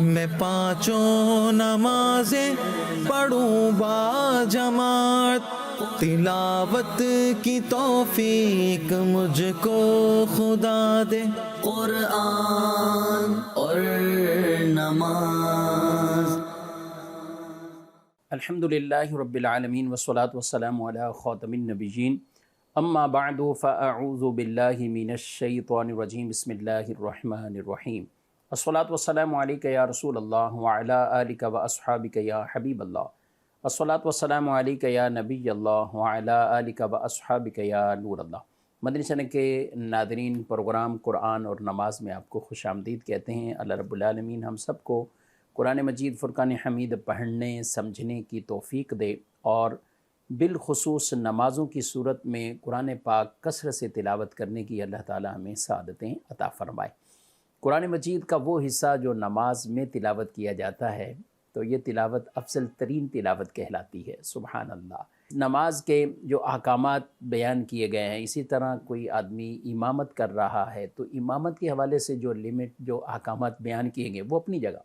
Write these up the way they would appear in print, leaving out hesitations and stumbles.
میں پانچوں نمازیں پڑھوں با جماعت، تلاوت کی توفیق مجھ کو خدا دے۔ قرآن اور نماز۔ الحمدللہ رب العالمین والصلاة والسلام علی خاتم النبیین، اما بعد فاعوذ باللہ من الشیطان الرجیم، بسم اللہ الرحمن الرحیم۔ الصلاة والسلام علیک یا رسول اللہ وعلی آلک واصحابک یا حبیب اللہ، الصلاة والسلام علیک یا نبی اللہ وعلی آلک واصحابک یا نور اللہ۔ مدنی چینل کے ناظرین، پروگرام قرآن اور نماز میں آپ کو خوش آمدید کہتے ہیں۔ اللہ رب العالمین ہم سب کو قرآن مجید فرقان حمید پڑھنے سمجھنے کی توفیق دے، اور بالخصوص نمازوں کی صورت میں قرآن پاک کثرت سے تلاوت کرنے کی اللہ تعالی ہمیں سعادتیں عطا فرمائے۔ قرآن مجید کا وہ حصہ جو نماز میں تلاوت کیا جاتا ہے تو یہ تلاوت افضل ترین تلاوت کہلاتی ہے۔ سبحان اللہ۔ نماز کے جو احکامات بیان کیے گئے ہیں، اسی طرح کوئی آدمی امامت کر رہا ہے تو امامت کے حوالے سے جو جو احکامات بیان کیے گئے وہ اپنی جگہ،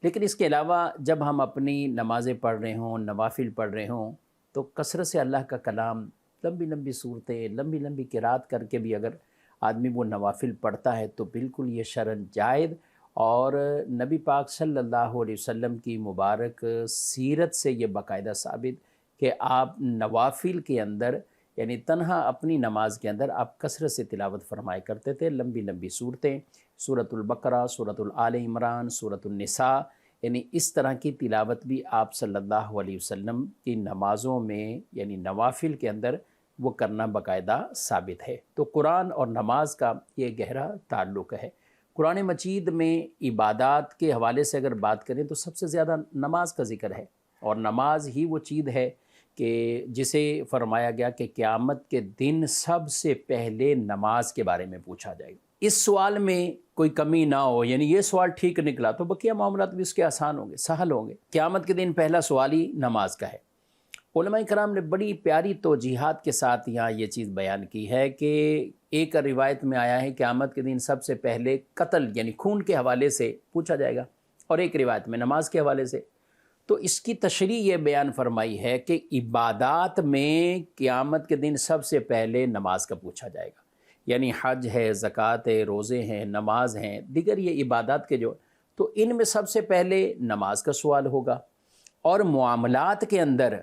لیکن اس کے علاوہ جب ہم اپنی نمازیں پڑھ رہے ہوں، نوافل پڑھ رہے ہوں، تو کثرت سے اللہ کا کلام، لمبی لمبی صورتیں، لمبی لمبی قرات کر کے بھی اگر آدمی وہ نوافل پڑھتا ہے تو بالکل یہ شرعاً جائز، اور نبی پاک صلی اللہ علیہ وسلم کی مبارک سیرت سے یہ باقاعدہ ثابت کہ آپ نوافل کے اندر، یعنی تنہا اپنی نماز کے اندر آپ کثرت سے تلاوت فرمایا کرتے تھے، لمبی لمبی صورتیں، سورۃ البقرہ، سورۃ آل عمران، سورۃ النساء، یعنی اس طرح کی تلاوت بھی آپ صلی اللہ علیہ وسلم کی نمازوں میں، یعنی نوافل کے اندر وہ کرنا باقاعدہ ثابت ہے۔ تو قرآن اور نماز کا یہ گہرا تعلق ہے۔ قرآن مجید میں عبادات کے حوالے سے اگر بات کریں تو سب سے زیادہ نماز کا ذکر ہے، اور نماز ہی وہ چیز ہے کہ جسے فرمایا گیا کہ قیامت کے دن سب سے پہلے نماز کے بارے میں پوچھا جائے گا۔ اس سوال میں کوئی کمی نہ ہو، یعنی یہ سوال ٹھیک نکلا تو بقیہ معاملات بھی اس کے آسان ہوں گے، سہل ہوں گے۔ قیامت کے دن پہلا سوال ہی نماز کا ہے۔ علماء کرام نے بڑی پیاری توجیحات کے ساتھ یہاں یہ چیز بیان کی ہے کہ ایک روایت میں آیا ہے قیامت کے دن سب سے پہلے قتل یعنی خون کے حوالے سے پوچھا جائے گا، اور ایک روایت میں نماز کے حوالے سے۔ تو اس کی تشریح یہ بیان فرمائی ہے کہ عبادات میں قیامت کے دن سب سے پہلے نماز کا پوچھا جائے گا، یعنی حج ہے، زکوٰۃ ہے، روزے ہیں، نماز ہیں، دیگر یہ عبادات کے جو، تو ان میں سب سے پہلے نماز کا سوال ہوگا۔ اور معاملات کے اندر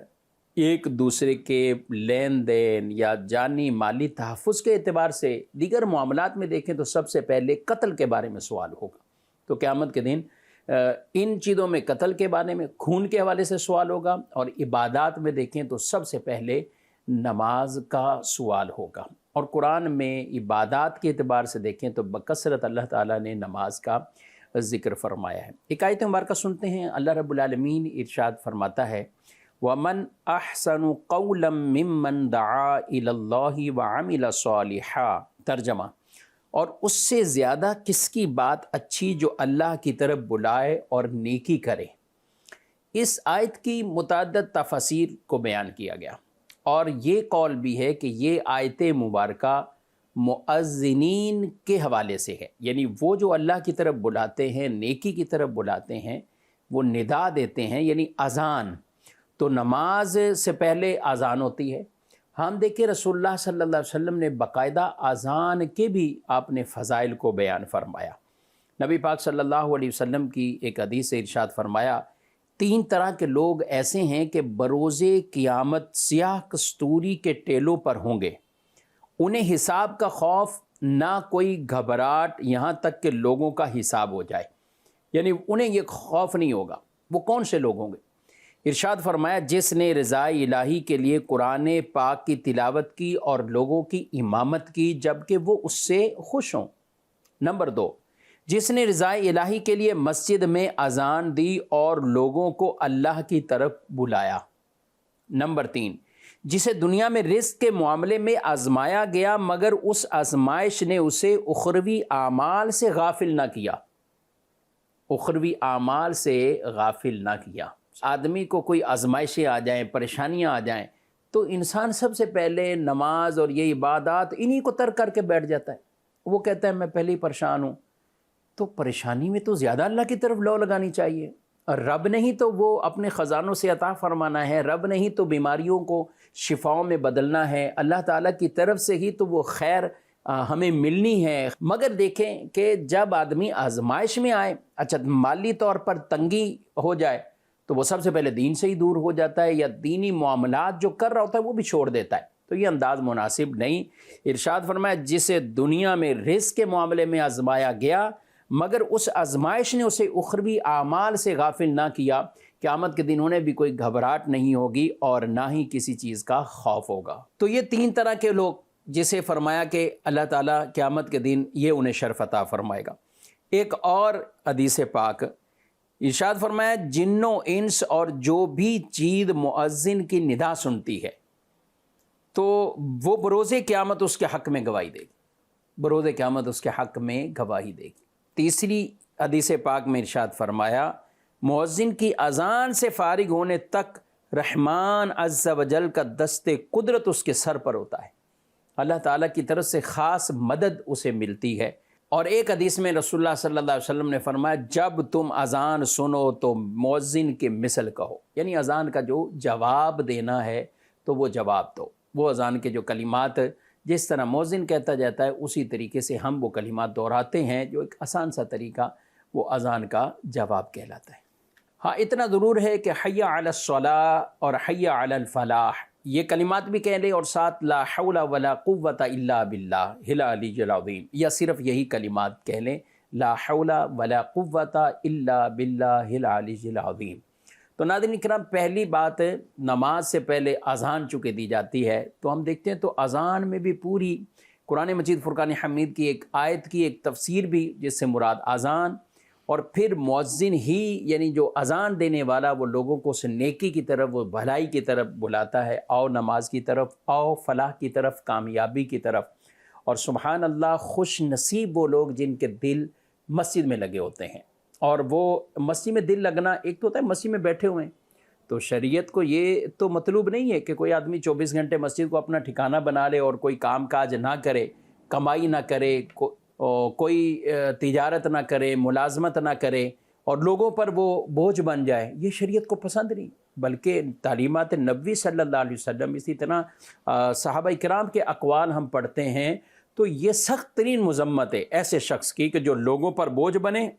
ایک دوسرے کے لین دین یا جانی مالی تحفظ کے اعتبار سے دیگر معاملات میں دیکھیں تو سب سے پہلے قتل کے بارے میں سوال ہوگا۔ تو قیامت کے دن ان چیزوں میں قتل کے بارے میں، خون کے حوالے سے سوال ہوگا، اور عبادات میں دیکھیں تو سب سے پہلے نماز کا سوال ہوگا۔ اور قرآن میں عبادات کے اعتبار سے دیکھیں تو بکثرت اللہ تعالیٰ نے نماز کا ذکر فرمایا ہے۔ ایک آیت مبارکہ سنتے ہیں، اللہ رب العالمین ارشاد فرماتا ہے، وَمَنْ أَحْسَنُ قَوْلًا مِّمَّنْ دَعَا إِلَى اللَّهِ وَعَمِلَ صَالِحًا۔ ترجمہ، اور اس سے زیادہ کس کی بات اچھی جو اللہ کی طرف بلائے اور نیکی کرے۔ اس آیت کی متعدد تفاسیر کو بیان کیا گیا، اور یہ قول بھی ہے کہ یہ آیت مبارکہ مؤذنین کے حوالے سے ہے، یعنی وہ جو اللہ کی طرف بلاتے ہیں، نیکی کی طرف بلاتے ہیں، وہ ندا دیتے ہیں، یعنی اذان۔ تو نماز سے پہلے اذان ہوتی ہے۔ ہم دیکھیں رسول اللہ صلی اللہ علیہ وسلم نے باقاعدہ اذان کے بھی آپ نے فضائل کو بیان فرمایا۔ نبی پاک صلی اللہ علیہ وسلم کی ایک حدیث سے ارشاد فرمایا، 3 طرح کے لوگ ایسے ہیں کہ بروز قیامت سیاہ کستوری کے ٹیلوں پر ہوں گے، انہیں حساب کا خوف نہ کوئی گھبراہٹ، یہاں تک کہ لوگوں کا حساب ہو جائے، یعنی انہیں یہ خوف نہیں ہوگا۔ وہ کون سے لوگ ہوں گے؟ ارشاد فرمایا، جس نے رضا الہی کے لیے قرآن پاک کی تلاوت کی اور لوگوں کی امامت کی جبکہ وہ اس سے خوش ہوں۔ نمبر 2، جس نے رضا الہی کے لیے مسجد میں اذان دی اور لوگوں کو اللہ کی طرف بلایا۔ نمبر 3، جسے دنیا میں رزق کے معاملے میں آزمایا گیا مگر اس آزمائش نے اسے اخروی اعمال سے غافل نہ کیا۔ اخروی اعمال سے غافل نہ کیا۔ آدمی کو کوئی آزمائشیں آ جائیں، پریشانیاں آ جائیں تو انسان سب سے پہلے نماز اور یہ عبادات انہی کو ترک کر کے بیٹھ جاتا ہے۔ وہ کہتا ہے میں پہلے ہی پریشان ہوں، تو پریشانی میں تو زیادہ اللہ کی طرف لو لگانی چاہیے. اور رب نے ہی تو وہ اپنے خزانوں سے عطا فرمانا ہے، رب نے ہی تو بیماریوں کو شفاؤں میں بدلنا ہے، اللہ تعالیٰ کی طرف سے ہی تو وہ خیر ہمیں ملنی ہے. مگر دیکھیں کہ جب آدمی آزمائش میں آئے، اچھا مالی طور پر تنگی ہو جائے تو وہ سب سے پہلے دین سے ہی دور ہو جاتا ہے، یا دینی معاملات جو کر رہا ہوتا ہے وہ بھی چھوڑ دیتا ہے. تو یہ انداز مناسب نہیں. ارشاد فرمایا جسے دنیا میں رزق کے معاملے میں آزمایا گیا مگر اس آزمائش نے اسے اخروی اعمال سے غافل نہ کیا، قیامت کے دن انہیں بھی کوئی گھبراہٹ نہیں ہوگی اور نہ ہی کسی چیز کا خوف ہوگا. تو یہ تین طرح کے لوگ جسے فرمایا کہ اللہ تعالیٰ قیامت کے دن یہ انہیں شرف عطا فرمائے گا. ایک اور حدیث پاک ارشاد فرمایا جنوں انس اور جو بھی چیز مؤذن کی ندا سنتی ہے تو وہ بروز قیامت اس کے حق میں گواہی دے گی، بروز قیامت اس کے حق میں گواہی دے گی. تیسری حدیث پاک میں ارشاد فرمایا مؤذن کی اذان سے فارغ ہونے تک رحمان عز و جل کا دست قدرت اس کے سر پر ہوتا ہے، اللہ تعالیٰ کی طرف سے خاص مدد اسے ملتی ہے. اور ایک حدیث میں رسول اللہ صلی اللہ علیہ وسلم نے فرمایا جب تم اذان سنو تو مؤذن کے مثل کہو، یعنی اذان کا جو جواب دینا ہے تو وہ جواب دو. وہ اذان کے جو کلمات جس طرح مؤذن کہتا جاتا ہے اسی طریقے سے ہم وہ کلمات دہراتے ہیں، جو ایک آسان سا طریقہ وہ اذان کا جواب کہلاتا ہے. ہاں اتنا ضرور ہے کہ حی علی الصلاۃ اور حی علی الفلاح یہ کلمات بھی کہہ لیں، اور ساتھ لا حول ولا قوت الا باللہ العلی العظیم، یا صرف یہی کلمات کہہ لیں لا حول ولا قوت الا باللہ العلی العظیم. تو ناظرین کرام پہلی بات نماز سے پہلے اذان چونکہ دی جاتی ہے تو ہم دیکھتے ہیں تو اذان میں بھی پوری قرآن مجید فرقان حمید کی ایک آیت کی ایک تفسیر بھی، جس سے مراد اذان اور پھر مؤذن ہی یعنی جو اذان دینے والا وہ لوگوں کو اس نیکی کی طرف، وہ بھلائی کی طرف بلاتا ہے، آؤ نماز کی طرف، آؤ فلاح کی طرف، کامیابی کی طرف. اور سبحان اللہ خوش نصیب وہ لوگ جن کے دل مسجد میں لگے ہوتے ہیں. اور وہ مسجد میں دل لگنا ایک تو ہوتا ہے مسجد میں بیٹھے ہوئے ہیں، تو شریعت کو یہ تو مطلوب نہیں ہے کہ کوئی آدمی 24 گھنٹے مسجد کو اپنا ٹھکانہ بنا لے اور کوئی کام کاج نہ کرے، کمائی نہ کرے، کوئی تجارت نہ کرے، ملازمت نہ کرے اور لوگوں پر وہ بوجھ بن جائے. یہ شریعت کو پسند نہیں، بلکہ تعلیمات نبوی صلی اللہ علیہ وسلم، اسی طرح صحابہ کرام کے اقوال ہم پڑھتے ہیں تو یہ سخت ترین مذمت ہے ایسے شخص کی کہ جو لوگوں پر بوجھ بنے،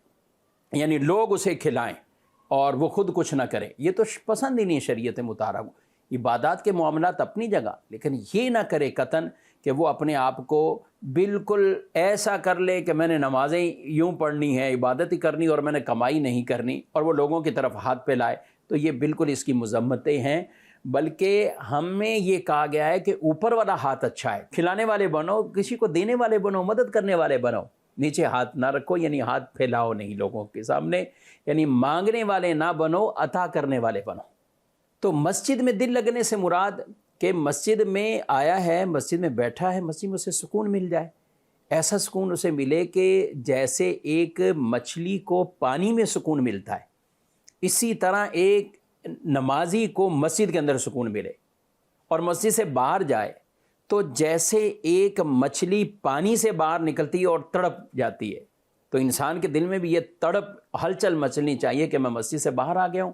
یعنی لوگ اسے کھلائیں اور وہ خود کچھ نہ کرے. یہ تو پسند ہی نہیں شریعت مطہرہ کو. عبادات کے معاملات اپنی جگہ، لیکن یہ نہ کرے قطعاً کہ وہ اپنے آپ کو بالکل ایسا کر لے کہ میں نے نمازیں یوں پڑھنی ہے، عبادت ہی کرنی اور میں نے کمائی نہیں کرنی، اور وہ لوگوں کی طرف ہاتھ پہ لائے. تو یہ بالکل اس کی مذمتیں ہیں. بلکہ ہمیں یہ کہا گیا ہے کہ اوپر والا ہاتھ اچھا ہے، کھلانے والے بنو، کسی کو دینے والے بنو، مدد کرنے والے بنو، نیچے ہاتھ نہ رکھو، یعنی ہاتھ پھیلاؤ نہیں لوگوں کے سامنے، یعنی مانگنے والے نہ بنو، عطا کرنے والے بنو. تو مسجد میں دل لگنے سے مراد کہ مسجد میں آیا ہے، مسجد میں بیٹھا ہے، مسجد میں اسے سکون مل جائے. ایسا سکون اسے ملے کہ جیسے ایک مچھلی کو پانی میں سکون ملتا ہے، اسی طرح ایک نمازی کو مسجد کے اندر سکون ملے. اور مسجد سے باہر جائے تو جیسے ایک مچھلی پانی سے باہر نکلتی ہے اور تڑپ جاتی ہے، تو انسان کے دل میں بھی یہ تڑپ ہلچل مچلنی چاہیے کہ میں مسجد سے باہر آ گیا ہوں،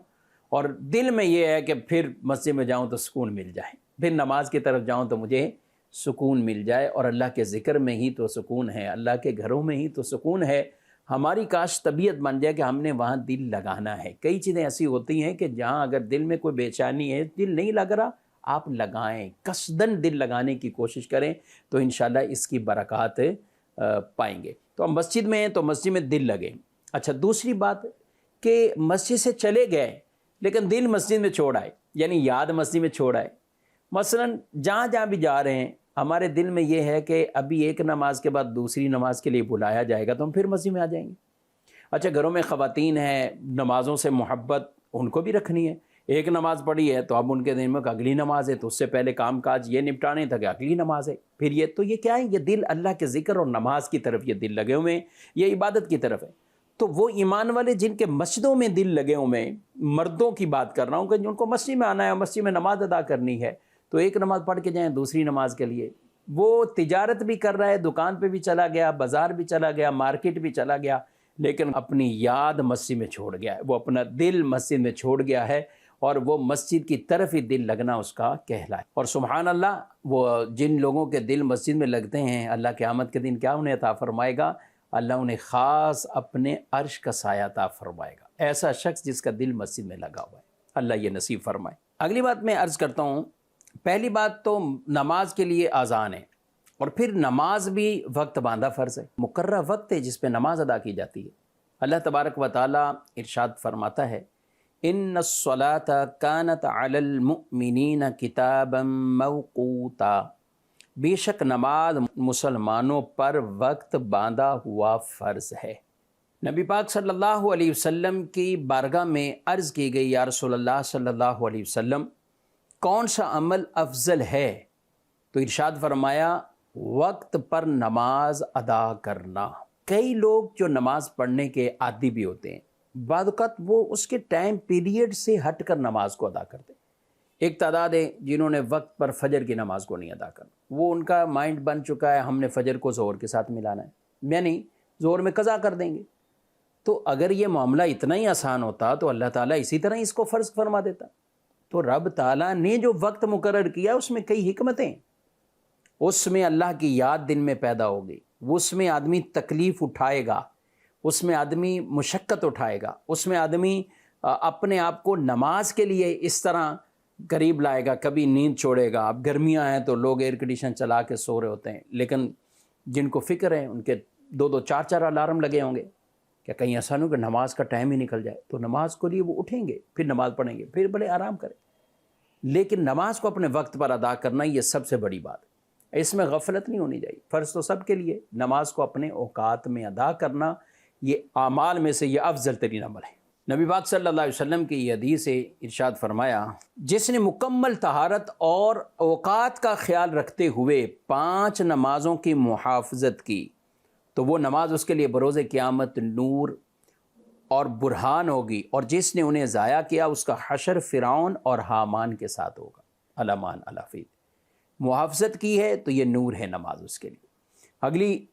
اور دل میں یہ ہے کہ پھر مسجد میں جاؤں تو سکون مل جائے، پھر نماز کی طرف جاؤں تو مجھے سکون مل جائے. اور اللہ کے ذکر میں ہی تو سکون ہے، اللہ کے گھروں میں ہی تو سکون ہے. ہماری کاش طبیعت بن جائے کہ ہم نے وہاں دل لگانا ہے. کئی چیزیں ایسی ہوتی ہیں کہ جہاں اگر دل میں کوئی بے چینی ہے، دل نہیں لگ رہا، آپ لگائیں، قصداً دل لگانے کی کوشش کریں تو انشاءاللہ اس کی برکات پائیں گے. تو ہم مسجد میں ہیں تو مسجد میں دل لگے. اچھا دوسری بات کہ مسجد سے چلے گئے لیکن دل مسجد میں چھوڑ آئے، یعنی یاد مسجد میں چھوڑ آئے. مثلاً جہاں بھی جا رہے ہیں، ہمارے دل میں یہ ہے کہ ابھی ایک نماز کے بعد دوسری نماز کے لیے بلایا جائے گا تو ہم پھر مسجد میں آ جائیں گے. اچھا گھروں میں خواتین ہیں، نمازوں سے محبت ان کو بھی رکھنی ہے. ایک نماز پڑھی ہے تو اب ان کے دن میں اگلی نماز ہے، تو اس سے پہلے کام کاج یہ نپٹانے تھا کہ اگلی نماز ہے. پھر یہ تو یہ کیا ہے، یہ دل اللہ کے ذکر اور نماز کی طرف یہ دل لگے ہوئے ہیں، یہ عبادت کی طرف ہے. تو وہ ایمان والے جن کے مسجدوں میں دل لگے ہوئے ہیں، مردوں کی بات کر رہا ہوں کہ جن کو مسجد میں آنا ہے، مسجد میں نماز ادا کرنی ہے، تو ایک نماز پڑھ کے جائیں دوسری نماز کے لیے. وہ تجارت بھی کر رہا ہے، دکان پہ بھی چلا گیا، بازار بھی چلا گیا، مارکیٹ بھی چلا گیا، لیکن اپنی یاد مسجد میں چھوڑ گیا ہے، وہ اپنا دل مسجد میں چھوڑ گیا ہے، اور وہ مسجد کی طرف ہی دل لگنا اس کا کہلائے۔ اور سبحان اللہ، وہ جن لوگوں کے دل مسجد میں لگتے ہیں، اللہ قیامت کے دن کیا انہیں عطا فرمائے گا؟ اللہ انہیں خاص اپنے عرش کا سایہ عطا فرمائے گا، ایسا شخص جس کا دل مسجد میں لگا ہوا ہے۔ اللہ یہ نصیب فرمائے۔ اگلی بات میں عرض کرتا ہوں، پہلی بات تو نماز کے لیے اذان ہے، اور پھر نماز بھی وقت باندھا فرض ہے، مقررہ وقت ہے جس پہ نماز ادا کی جاتی ہے۔ اللہ تبارک و تعالیٰ ارشاد فرماتا ہے، ان الصلاۃ کانت علی المؤمنین کتابا موقوتا، بے شک نماز مسلمانوں پر وقت باندھا ہوا فرض ہے۔ نبی پاک صلی اللہ علیہ وسلم کی بارگاہ میں عرض کی گئی، یا رسول اللہ صلی اللہ علیہ وسلم، کون سا عمل افضل ہے؟ تو ارشاد فرمایا، وقت پر نماز ادا کرنا۔ کئی لوگ جو نماز پڑھنے کے عادی بھی ہوتے ہیں، بعض اوقات وہ اس کے ٹائم پیریڈ سے ہٹ کر نماز کو ادا کرتے ہیں۔ ایک تعداد ہے جنہوں نے وقت پر فجر کی نماز کو نہیں ادا کرنا، وہ ان کا مائنڈ بن چکا ہے ہم نے فجر کو ظہر کے ساتھ ملانا ہے، یعنی ظہر میں قضا کر دیں گے۔ تو اگر یہ معاملہ اتنا ہی آسان ہوتا تو اللہ تعالیٰ اسی طرح اس کو فرض فرما دیتا۔ تو رب تعالیٰ نے جو وقت مقرر کیا اس میں کئی حکمتیں، اس میں اللہ کی یاد دل میں پیدا ہوگی، اس میں آدمی تکلیف اٹھائے گا، اس میں آدمی مشقت اٹھائے گا، اس میں آدمی اپنے آپ کو نماز کے لیے اس طرح قریب لائے گا، کبھی نیند چھوڑے گا۔ اب گرمیاں ہیں تو لوگ ایئر کنڈیشن چلا کے سو رہے ہوتے ہیں، لیکن جن کو فکر ہے ان کے 2-2 4-4 الارم لگے ہوں گے کہ کہیں ایسا نہیں کہ نماز کا ٹائم ہی نکل جائے، تو نماز کو لیے وہ اٹھیں گے، پھر نماز پڑھیں گے، پھر بڑے آرام کریں۔ لیکن نماز کو اپنے وقت پر ادا کرنا یہ سب سے بڑی بات ہے، اس میں غفلت نہیں ہونی چاہیے۔ فرض تو سب کے لیے، نماز کو اپنے اوقات میں ادا کرنا یہ اعمال میں سے یہ افضل ترین عمل ہے۔ نبی پاک صلی اللہ علیہ وسلم کی یہ حدیث سے ارشاد فرمایا، جس نے مکمل طہارت اور اوقات کا خیال رکھتے ہوئے 5 نمازوں کی محافظت کی تو وہ نماز اس کے لیے بروز قیامت نور اور برہان ہوگی، اور جس نے انہیں ضائع کیا اس کا حشر فرعون اور حامان کے ساتھ ہوگا۔ علامان الافید، محافظت کی ہے تو یہ نور ہے نماز اس کے لیے۔ اگلی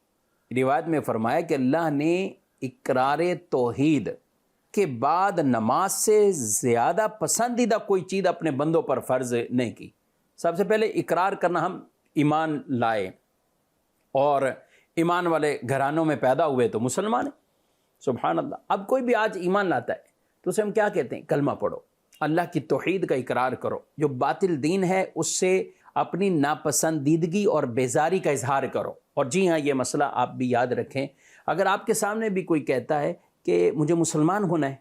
روایت میں فرمایا کہ اللہ نے اقرار توحید کے بعد نماز سے زیادہ پسندیدہ کوئی چیز اپنے بندوں پر فرض نہیں کی۔ سب سے پہلے اقرار کرنا، ہم ایمان لائے اور ایمان والے گھرانوں میں پیدا ہوئے تو مسلمان ہیں، سبحان اللہ۔ اب کوئی بھی آج ایمان لاتا ہے تو اسے ہم کیا کہتے ہیں؟ کلمہ پڑھو، اللہ کی توحید کا اقرار کرو، جو باطل دین ہے اس سے اپنی ناپسندیدگی اور بیزاری کا اظہار کرو۔ اور جی ہاں، یہ مسئلہ آپ بھی یاد رکھیں، اگر آپ کے سامنے بھی کوئی کہتا ہے کہ مجھے مسلمان ہونا ہے،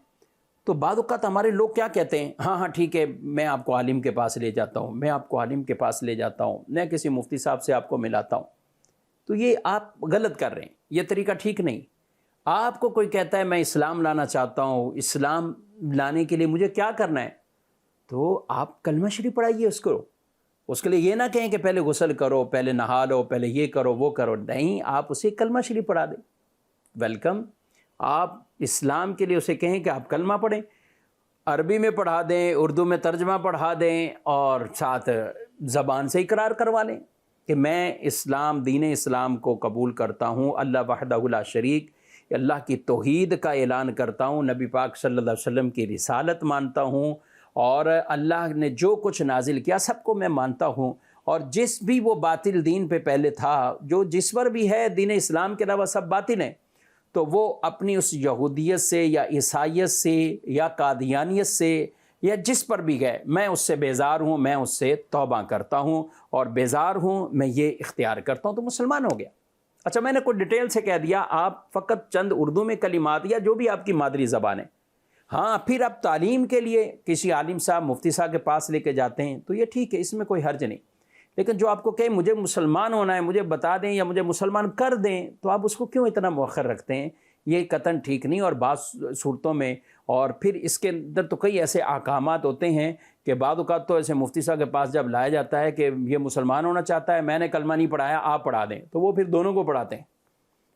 تو بعض اوقات ہمارے لوگ کیا کہتے ہیں؟ ہاں ہاں ٹھیک ہے، میں آپ کو عالم کے پاس لے جاتا ہوں، میں آپ کو عالم کے پاس لے جاتا ہوں، میں کسی مفتی صاحب سے آپ کو ملاتا ہوں۔ تو یہ آپ غلط کر رہے ہیں، یہ طریقہ ٹھیک نہیں۔ آپ کو کوئی کہتا ہے میں اسلام لانا چاہتا ہوں، اسلام لانے کے لیے مجھے کیا کرنا ہے، تو آپ کلمہ شریف پڑھائیے اس کے لیے یہ نہ کہیں کہ پہلے غسل کرو، پہلے نہا لو، پہلے یہ کرو وہ کرو، نہیں، آپ اسے کلمہ شریف پڑھا دیں، ویلکم۔ آپ اسلام کے لیے اسے کہیں کہ آپ کلمہ پڑھیں، عربی میں پڑھا دیں، اردو میں ترجمہ پڑھا دیں، اور ساتھ زبان سے اقرار کروا لیں کہ میں اسلام، دین اسلام کو قبول کرتا ہوں، اللہ وحدہ لا شریک، اللہ کی توحید کا اعلان کرتا ہوں، نبی پاک صلی اللہ علیہ وسلم کی رسالت مانتا ہوں، اور اللہ نے جو کچھ نازل کیا سب کو میں مانتا ہوں، اور جس بھی وہ باطل دین پہ پہلے تھا، جو جس پر بھی ہے دین اسلام کے علاوہ سب باطل ہیں، تو وہ اپنی اس یہودیت سے یا عیسائیت سے یا قادیانیت سے یا جس پر بھی گئے، میں اس سے بیزار ہوں، میں اس سے توبہ کرتا ہوں اور بیزار ہوں، میں یہ اختیار کرتا ہوں، تو مسلمان ہو گیا۔ اچھا، میں نے کوئی ڈیٹیل سے کہہ دیا، آپ فقط چند اردو میں کلمات یا جو بھی آپ کی مادری زبان ہے، ہاں پھر آپ تعلیم کے لیے کسی عالم صاحب، مفتی صاحب کے پاس لے کے جاتے ہیں تو یہ ٹھیک ہے، اس میں کوئی حرج نہیں۔ لیکن جو آپ کو کہے مجھے مسلمان ہونا ہے، مجھے بتا دیں یا مجھے مسلمان کر دیں، تو آپ اس کو کیوں اتنا مؤخر رکھتے ہیں؟ یہ قطعاً ٹھیک نہیں۔ اور بعض صورتوں میں، اور پھر اس کے اندر تو کئی ایسے احکامات ہوتے ہیں کہ بعض اوقات تو ایسے مفتی صاحب کے پاس جب لایا جاتا ہے کہ یہ مسلمان ہونا چاہتا ہے، میں نے کلمہ نہیں پڑھایا، آپ پڑھا دیں، تو وہ پھر دونوں کو پڑھاتے ہیں۔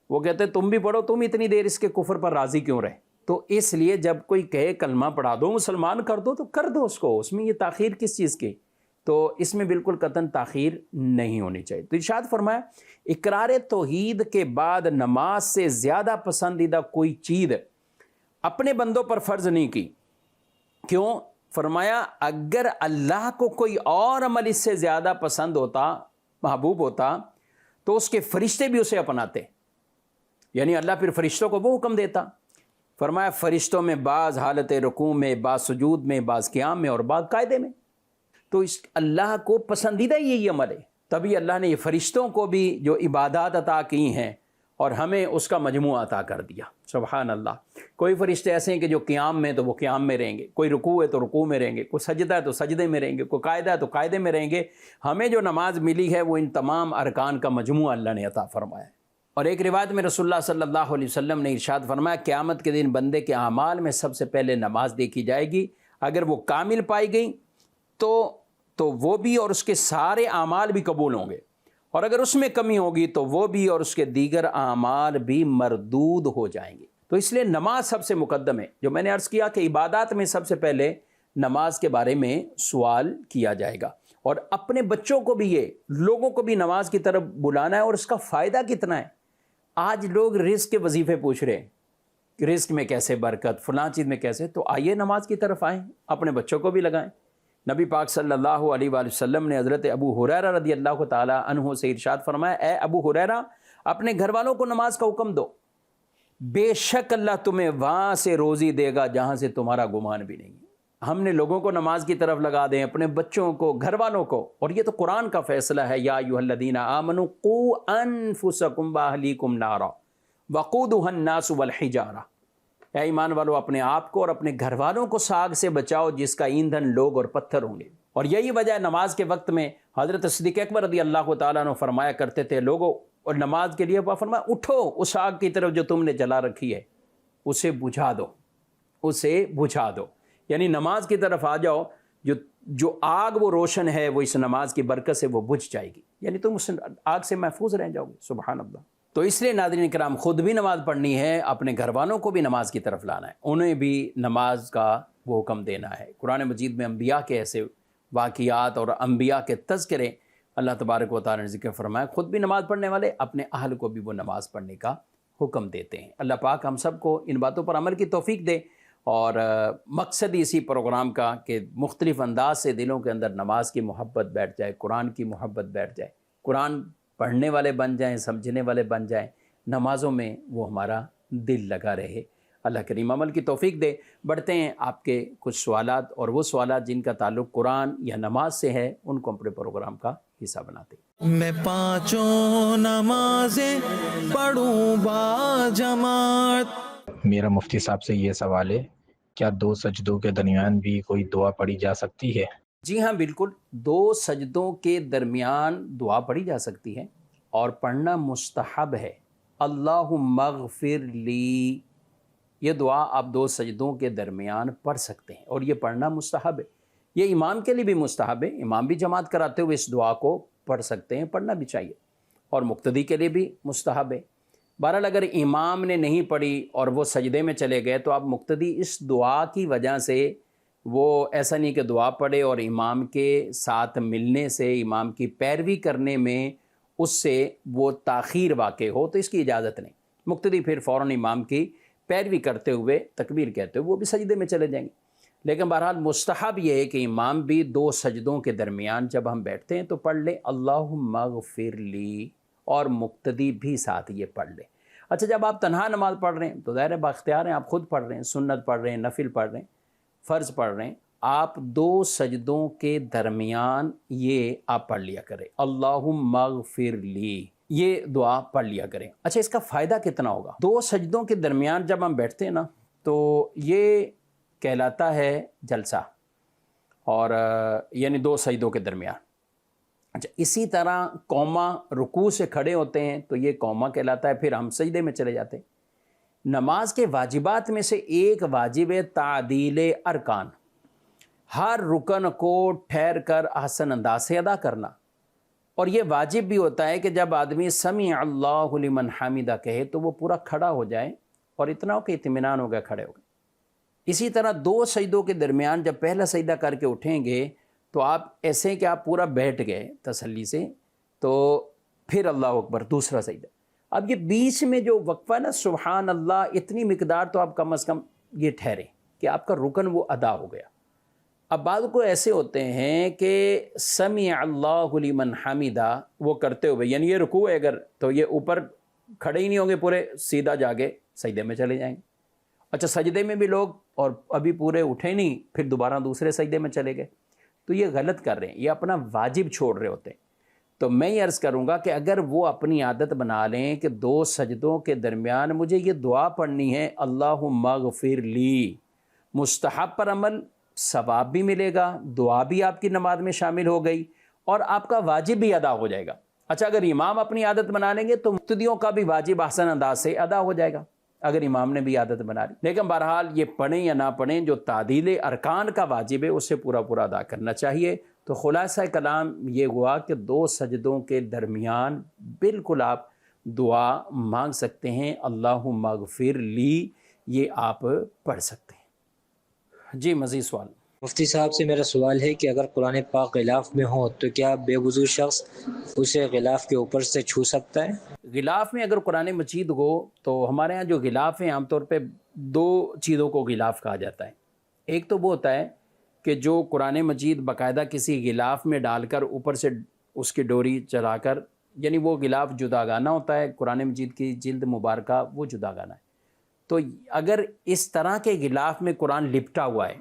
وہ کہتے ہیں تم بھی پڑھو، تم اتنی دیر اس کے کفر پر راضی کیوں رہے؟ تو اس لیے جب کوئی کہے کلمہ پڑھا دو، مسلمان کر دو، تو کر دو اس کو، اس میں یہ تاخیر کس چیز کی؟ تو اس میں بالکل قطعاً تاخیر نہیں ہونی چاہیے۔ تو ارشاد فرمایا اقرار توحید کے بعد نماز سے زیادہ پسندیدہ کوئی چیز اپنے بندوں پر فرض نہیں کی۔ کیوں؟ فرمایا اگر اللہ کو کوئی اور عمل اس سے زیادہ پسند ہوتا، محبوب ہوتا، تو اس کے فرشتے بھی اسے اپناتے، یعنی اللہ پھر فرشتوں کو وہ حکم دیتا۔ فرمایا فرشتوں میں بعض حالت رکوع میں، بعض سجود میں، بعض قیام میں اور بعض قاعدے میں۔ تو اس اللہ کو پسندیدہ یہی عمل ہے، تبھی اللہ نے یہ فرشتوں کو بھی جو عبادات عطا کی ہیں اور ہمیں اس کا مجموعہ عطا کر دیا۔ سبحان اللہ۔ کوئی فرشتے ایسے ہیں کہ جو قیام میں تو وہ قیام میں رہیں گے، کوئی رکوع ہے تو رکوع میں رہیں گے، کوئی سجدہ ہے تو سجدے میں رہیں گے، کوئی قاعدہ ہے تو قاعدے میں رہیں گے۔ ہمیں جو نماز ملی ہے وہ ان تمام ارکان کا مجموعہ اللہ نے عطا فرمایا ہے۔ اور ایک روایت میں رسول اللہ صلی اللہ علیہ وسلم نے ارشاد فرمایا قیامت کے دن بندے کے اعمال میں سب سے پہلے نماز دیکھی جائے گی، اگر وہ کامل پائی گئی تو وہ بھی اور اس کے سارے اعمال بھی قبول ہوں گے، اور اگر اس میں کمی ہوگی تو وہ بھی اور اس کے دیگر اعمال بھی مردود ہو جائیں گے۔ تو اس لیے نماز سب سے مقدم ہے۔ جو میں نے عرض کیا کہ عبادات میں سب سے پہلے نماز کے بارے میں سوال کیا جائے گا، اور اپنے بچوں کو بھی، یہ لوگوں کو بھی نماز کی طرف بلانا ہے، اور اس کا فائدہ کتنا ہے۔ آج لوگ رزق کے وظیفے پوچھ رہے ہیں، رزق میں کیسے برکت، فلاں چیز میں کیسے، تو آئیے نماز کی طرف آئیں، اپنے بچوں کو بھی لگائیں۔ نبی پاک صلی اللہ علیہ وآلہ وسلم نے حضرت ابو ہریرہ رضی اللہ تعالی عنہ سے ارشاد فرمایا اے ابو ہریرہ اپنے گھر والوں کو نماز کا حکم دو، بے شک اللہ تمہیں وہاں سے روزی دے گا جہاں سے تمہارا گمان بھی نہیں ہے۔ ہم نے لوگوں کو نماز کی طرف لگا دیں، اپنے بچوں کو، گھر والوں کو، اور یہ تو قرآن کا فیصلہ ہے یا ایھا الذین آمنوا قوا انفسکم واہلیکم نارا وقودھا الناس والحجارہ، اے ایمان والو اپنے آپ کو اور اپنے گھر والوں کو ساگ سے بچاؤ جس کا ایندھن لوگ اور پتھر ہوں گے۔ اور یہی وجہ ہے نماز کے وقت میں حضرت صدیق اکبر رضی اللہ تعالیٰ عنہ فرمایا کرتے تھے لوگوں، اور نماز کے لیے فرمایا اٹھو اس آگ کی طرف جو تم نے جلا رکھی ہے اسے بجھا دو، اسے بجھا دو، یعنی نماز کی طرف آ جاؤ، جو آگ وہ روشن ہے وہ اس نماز کی برکت سے وہ بجھ جائے گی، یعنی تم اس آگ سے محفوظ رہ جاؤ گے۔ سبحان اللہ۔ تو اس لیے ناظرین کرام خود بھی نماز پڑھنی ہے، اپنے گھر والوں کو بھی نماز کی طرف لانا ہے، انہیں بھی نماز کا وہ حکم دینا ہے۔ قرآن مجید میں انبیاء کے ایسے واقعات اور انبیاء کے تذکرے اللہ تبارک و تعالی نے ذکر فرمایا، خود بھی نماز پڑھنے والے اپنے اہل کو بھی وہ نماز پڑھنے کا حکم دیتے ہیں۔ اللہ پاک ہم سب کو ان باتوں پر عمل کی توفیق دے، اور مقصد اسی پروگرام کا کہ مختلف انداز سے دلوں کے اندر نماز کی محبت بیٹھ جائے، قرآن کی محبت بیٹھ جائے، قرآن پڑھنے والے بن جائیں، سمجھنے والے بن جائیں، نمازوں میں وہ ہمارا دل لگا رہے۔ اللہ کریم عمل کی توفیق دے۔ بڑھتے ہیں آپ کے کچھ سوالات، اور وہ سوالات جن کا تعلق قرآن یا نماز سے ہے ان کو اپنے پروگرام کا حصہ بناتے ہیں۔ میں پانچوں نمازیں پڑھوں با جماعت۔ میرا مفتی صاحب سے یہ سوال ہے، کیا دو سجدوں کے درمیان بھی کوئی دعا پڑھی جا سکتی ہے؟ جی ہاں بالکل، دو سجدوں کے درمیان دعا پڑھی جا سکتی ہے، اور پڑھنا مستحب ہے۔ اللہم اغفر لی، یہ دعا آپ دو سجدوں کے درمیان پڑھ سکتے ہیں، اور یہ پڑھنا مستحب ہے۔ یہ امام کے لیے بھی مستحب ہے، امام بھی جماعت کراتے ہوئے اس دعا کو پڑھ سکتے ہیں، پڑھنا بھی چاہیے، اور مقتدی کے لیے بھی مستحب ہے۔ بہرحال اگر امام نے نہیں پڑھی اور وہ سجدے میں چلے گئے تو آپ مقتدی اس دعا کی وجہ سے، وہ ایسا نہیں کہ دعا پڑھے اور امام کے ساتھ ملنے سے، امام کی پیروی کرنے میں اس سے وہ تاخیر واقع ہو، تو اس کی اجازت نہیں۔ مقتدی پھر فوراً امام کی پیروی کرتے ہوئے، تکبیر کہتے ہوئے وہ بھی سجدے میں چلے جائیں گے۔ لیکن بہرحال مستحب یہ ہے کہ امام بھی دو سجدوں کے درمیان جب ہم بیٹھتے ہیں تو پڑھ لیں اللہم اغفر لی، اور مقتدی بھی ساتھ یہ پڑھ لیں۔ اچھا جب آپ تنہا نماز پڑھ رہے ہیں تو ظاہر ہے باختیار ہیں، آپ خود پڑھ رہے ہیں، سنت پڑھ رہے ہیں، نفل پڑھ رہے ہیں، فرض پڑھ رہے ہیں، آپ دو سجدوں کے درمیان یہ آپ پڑھ لیا کریں اللہم اغفر لی، یہ دعا پڑھ لیا کریں۔ اچھا اس کا فائدہ کتنا ہوگا؟ دو سجدوں کے درمیان جب ہم بیٹھتے ہیں نا تو یہ کہلاتا ہے جلسہ، اور یعنی دو سجدوں کے درمیان۔ اچھا اسی طرح قوما رکوع سے کھڑے ہوتے ہیں تو یہ قوما کہلاتا ہے، پھر ہم سجدے میں چلے جاتے ہیں۔ نماز کے واجبات میں سے ایک واجب ہے تعدیل ارکان، ہر رکن کو ٹھہر کر احسن انداز سے ادا کرنا، اور یہ واجب بھی ہوتا ہے کہ جب آدمی سمیع اللہ لمن حمدہ کہے تو وہ پورا کھڑا ہو جائے، اور اتنا ہو کہ اطمینان ہو گیا کھڑے ہو گئے۔ اسی طرح دو سجدوں کے درمیان جب پہلا سجدہ کر کے اٹھیں گے تو آپ ایسے کہ آپ پورا بیٹھ گئے تسلی سے، تو پھر اللہ اکبر دوسرا سجدہ۔ اب یہ بیچ میں جو وقفہ نا سبحان اللہ، اتنی مقدار تو آپ کم از کم یہ ٹھہرے کہ آپ کا رکن وہ ادا ہو گیا۔ اب بعض کو ایسے ہوتے ہیں کہ سمع اللہ لمن حمیدہ وہ کرتے ہوئے، یعنی یہ رکوع ہے اگر تو یہ اوپر کھڑے ہی نہیں ہوں گے پورے، سیدھا جا کے سجدے میں چلے جائیں گے۔ اچھا سجدے میں بھی لوگ اور ابھی پورے اٹھے نہیں، پھر دوبارہ دوسرے سجدے میں چلے گئے، تو یہ غلط کر رہے ہیں، یہ اپنا واجب چھوڑ رہے ہوتے ہیں۔ تو میں یہ عرض کروں گا کہ اگر وہ اپنی عادت بنا لیں کہ 2 سجدوں کے درمیان مجھے یہ دعا پڑھنی ہے اللہم اغفر لی، مستحب پر عمل، ثواب بھی ملے گا، دعا بھی آپ کی نماز میں شامل ہو گئی اور آپ کا واجب بھی ادا ہو جائے گا۔ اچھا اگر امام اپنی عادت بنا لیں گے تو مقتدیوں کا بھی واجب احسن انداز سے ادا ہو جائے گا اگر امام نے بھی عادت بنا لی۔ لیکن بہرحال یہ پڑھیں یا نہ پڑھیں، جو تعدیل ارکان کا واجب ہے اسے پورا پورا ادا کرنا چاہیے۔ تو خلاصہ کلام یہ ہوا کہ 2 سجدوں کے درمیان بالکل آپ دعا مانگ سکتے ہیں، اللہم اغفر لی، یہ آپ پڑھ سکتے ہیں۔ جی مزید سوال؟ مفتی صاحب سے میرا سوال ہے کہ اگر قرآن پاک غلاف میں ہو تو کیا بے وضو شخص اسے غلاف کے اوپر سے چھو سکتا ہے؟ غلاف میں اگر قرآن مجید ہو تو ہمارے ہاں جو غلاف ہیں عام طور پہ 2 چیزوں کو غلاف کہا جاتا ہے۔ ایک تو وہ ہوتا ہے کہ جو قرآن مجید باقاعدہ کسی غلاف میں ڈال کر اوپر سے اس کی ڈوری چلا کر، یعنی وہ غلاف جداگانہ ہوتا ہے، قرآن مجید کی جلد مبارکہ وہ جداگانہ ہے۔ تو اگر اس طرح کے غلاف میں قرآن لپٹا ہوا ہے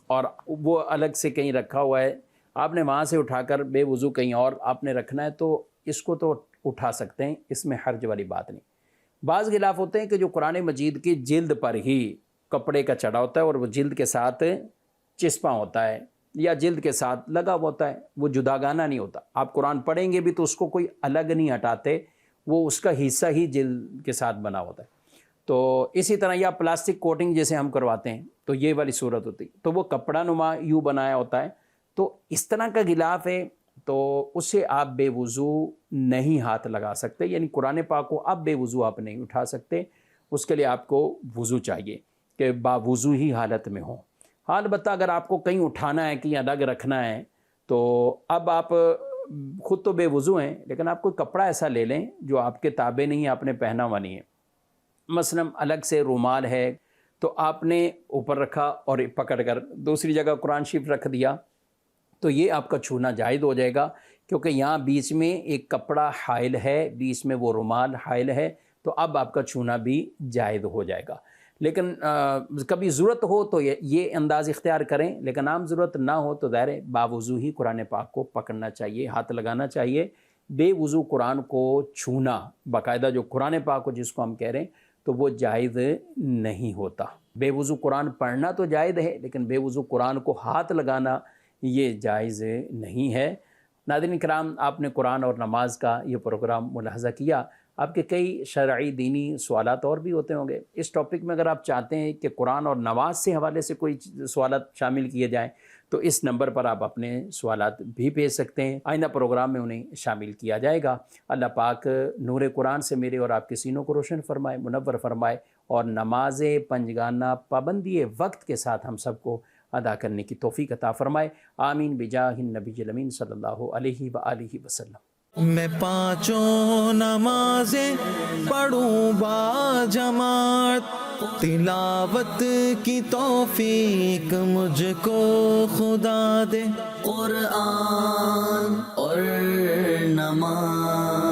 اور وہ الگ سے کہیں رکھا ہوا ہے، آپ نے وہاں سے اٹھا کر بے وضو کہیں اور آپ نے رکھنا ہے تو اس کو تو اٹھا سکتے ہیں، اس میں حرج والی بات نہیں۔ بعض غلاف ہوتے ہیں کہ جو قرآن مجید کی جلد پر ہی کپڑے کا چڑھا ہوتا ہے اور وہ جلد کے ساتھ چسپاں ہوتا ہے یا جلد کے ساتھ لگا ہوتا ہے، وہ جداگانہ نہیں ہوتا۔ آپ قرآن پڑھیں گے بھی تو اس کو کوئی الگ نہیں ہٹاتے، وہ اس کا حصہ ہی جلد کے ساتھ بنا ہوتا ہے۔ تو اسی طرح یا پلاسٹک کوٹنگ جیسے ہم کرواتے ہیں تو یہ والی صورت ہوتی، تو وہ کپڑا نما یوں بنایا ہوتا ہے، تو اس طرح کا غلاف ہے تو اسے آپ بے وضو نہیں ہاتھ لگا سکتے، یعنی قرآن پاک کو آپ بے وضو آپ نہیں اٹھا سکتے، اس کے لیے آپ کو وضو چاہیے کہ باوضو ہی حالت میں ہوں۔ ہاں البتہ اگر آپ کو کہیں اٹھانا ہے کہیں الگ رکھنا ہے تو اب آپ خود تو بے وضو ہیں لیکن آپ کوئی کپڑا ایسا لے لیں جو آپ کے تابع نہیں ہے، آپ نے پہنا ہوا نہیں ہے۔ مثلا الگ سے رومال ہے تو آپ نے اوپر رکھا اور پکڑ کر دوسری جگہ قرآن شریف رکھ دیا تو یہ آپ کا چھونا جائز ہو جائے گا، کیونکہ یہاں بیچ میں ایک کپڑا حائل ہے، بیچ میں وہ رومال حائل ہے، تو اب آپ کا چھونا بھی جائز ہو جائے گا۔ لیکن کبھی ضرورت ہو تو یہ انداز اختیار کریں، لیکن عام ضرورت نہ ہو تو ظاہر ہے باوضو ہی قرآن پاک کو پکڑنا چاہیے، ہاتھ لگانا چاہیے۔ بے وضو قرآن کو چھونا باقاعدہ جو قرآن پاک کو جس کو ہم کہہ رہے ہیں تو وہ جائز نہیں ہوتا۔ بے وضو قرآن پڑھنا تو جائز ہے لیکن بے وضو قرآن کو ہاتھ لگانا یہ جائز نہیں ہے۔ ناظرین کرام، آپ نے قرآن اور نماز کا یہ پروگرام ملاحظہ کیا، آپ کے کئی شرعی دینی سوالات اور بھی ہوتے ہوں گے۔ اس ٹاپک میں اگر آپ چاہتے ہیں کہ قرآن اور نماز سے حوالے سے کوئی سوالات شامل کیے جائیں تو اس نمبر پر آپ اپنے سوالات بھی بھیج سکتے ہیں، آئندہ پروگرام میں انہیں شامل کیا جائے گا۔ اللہ پاک نور قرآن سے میرے اور آپ کے سینوں کو روشن فرمائے، منور فرمائے، اور نماز پنجگانہ پابندی وقت کے ساتھ ہم سب کو ادا کرنے کی توفیق عطا فرمائے۔ آمین بجاہ النبی الامین صلی اللہ علیہ وآلہ وسلم۔ میں 5 نمازیں پڑھوں با جماعت، تلاوت کی توفیق مجھ کو خدا دے، قرآن اور نماز